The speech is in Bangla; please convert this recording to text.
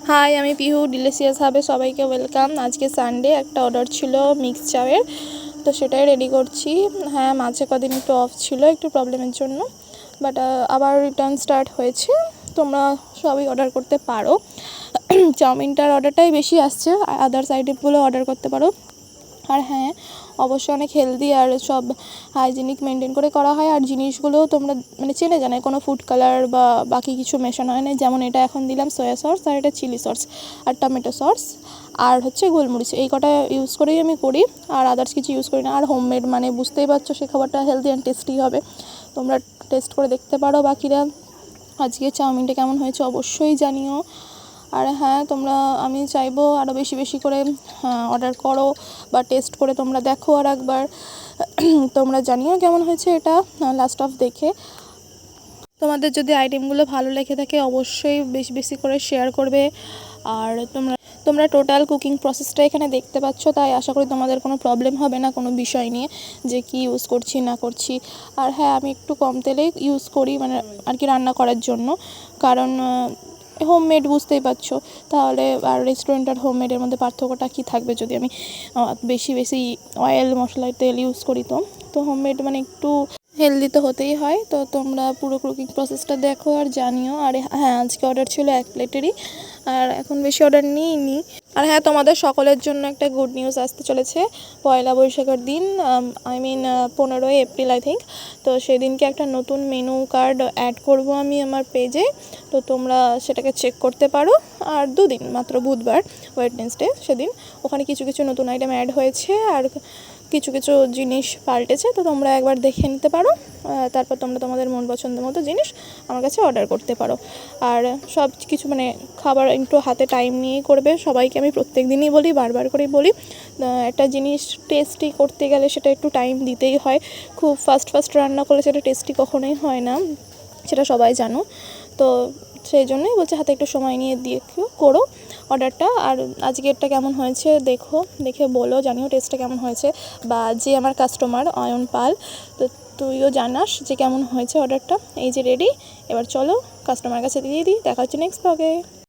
হাই, আমি পিহু। ডিলিশিয়াস হাবে সবাইকে ওয়েলকাম। আজকে সানডে, একটা অর্ডার ছিল মিক্স চাউয়ের, তো সেটাই রেডি করছি। হ্যাঁ, মাঝে কদিন একটু অফ ছিল একটু প্রবলেমের জন্য, বাট আবার রিটার্ন স্টার্ট হয়েছে। তোমরা সবই অর্ডার করতে পারো। চাউমিনটার অর্ডারটাই বেশি আসছে, আদার্স আইটেমগুলো অর্ডার করতে পারো। আর হ্যাঁ, অবশ্যই অনেক হেলদি আর সব হাইজিনিক মেনটেন করে করা হয়। আর জিনিসগুলোও তোমরা চেনে জানে, কোনো ফুড কালার বা বাকি কিছু মেশানো হয় না। যেমন এটা এখন দিলাম সয়া সস, আর এটা চিলি সস আর টমেটো সস আর হচ্ছে গোলমরিচ, এই কটা ইউজ করেই আমি করি, আর আদার্স কিছু ইউজ করি না। আর হোমমেড বুঝতেই পারছো, সে খাবারটা হেলদি অ্যান্ড টেস্টি হবে। তোমরা টেস্ট করে দেখতে পারো। বাকিরা আজকে চাউমিনটা কেমন হয়েছে অবশ্যই জানিও। আর হ্যাঁ, আমি চাইবো আরও বেশি বেশি করে অর্ডার করো বা টেস্ট করে তোমরা দেখো আর একবার। তোমরা জানিও কেমন হয়েছে এটা লাস্ট অফ দেখে। তোমাদের যদি আইটেমগুলো ভালো লেগে থাকে অবশ্যই বেশি বেশি করে শেয়ার করবে। আর তোমরা টোটাল কুকিং প্রসেসটা এখানে দেখতে পাচ্ছ, তাই আশা করি তোমাদের কোনো প্রবলেম হবে না কোনো বিষয় নিয়ে যে কি ইউজ করছি না করছি। আর হ্যাঁ, আমি একটু কম তেলেই ইউজ করি আর কি রান্না করার জন্য, কারণ হোমমেড বুঝতেই পারছো। তাহলে আর রেস্টুরেন্ট আর হোমমেডের মধ্যে পার্থক্যটা কী থাকবে যদি আমি বেশি বেশি অয়েল মশলার তেল ইউজ করি। তো হোমমেড একটু হেলদি তো হতেই হয়। তো তোমরা পুরো কুকিং প্রসেসটা দেখো আর জানিও। আর হ্যাঁ, আজকে অর্ডার ছিল 1 প্লেটেরই, আর এখন বেশি অর্ডার নিইনি। আর হ্যাঁ, তোমাদের সকলের জন্য একটা গুড নিউজ আসতে চলেছে পয়লা বৈশাখের দিন, 15ই এপ্রিল আই থিঙ্ক। তো সেদিনকে একটা নতুন মেনু কার্ড অ্যাড করব আমি আমার পেজে, তো তোমরা সেটাকে চেক করতে পারো। আর 2 দিন মাত্র, বুধবার ওয়েডনেসডে, সেদিন ওখানে কিছু কিছু নতুন আইটেম অ্যাড হয়েছে আর কিছু কিছু জিনিস পাল্টেছে। তো তোমরা একবার দেখে নিতে পারো, তারপর তোমরা তোমাদের মন পছন্দের মতো জিনিস আমার কাছে অর্ডার করতে পারো। আর সব কিছু খাবার একটু হাতে টাইম নিয়েই করবে। সবাইকে আমি প্রত্যেক দিনই বলি, বারবার করেই বলি, একটা জিনিস টেস্টি করতে গেলে সেটা একটু টাইম দিতেই হয়। খুব ফাস্ট রান্না করলে সেটা টেস্টি কখনোই হয় না, সেটা সবাই জানো। তো সেই জন্যই বলছি, হাতে একটু সময় নিয়ে দিয়ে করো অর্ডারটা। আর আজকেরটা কেমন হয়েছে দেখে বলো, জানিও টেস্টটা কেমন হয়েছে। বা যে আমার কাস্টমার অয়ন পাল, তো তুইও জানাস যে কেমন হয়েছে অর্ডারটা। এই যে রেডি, এবার চলো কাস্টমার কাছে দিয়ে দিই। দেখা হচ্ছে নেক্সট ব্লগে।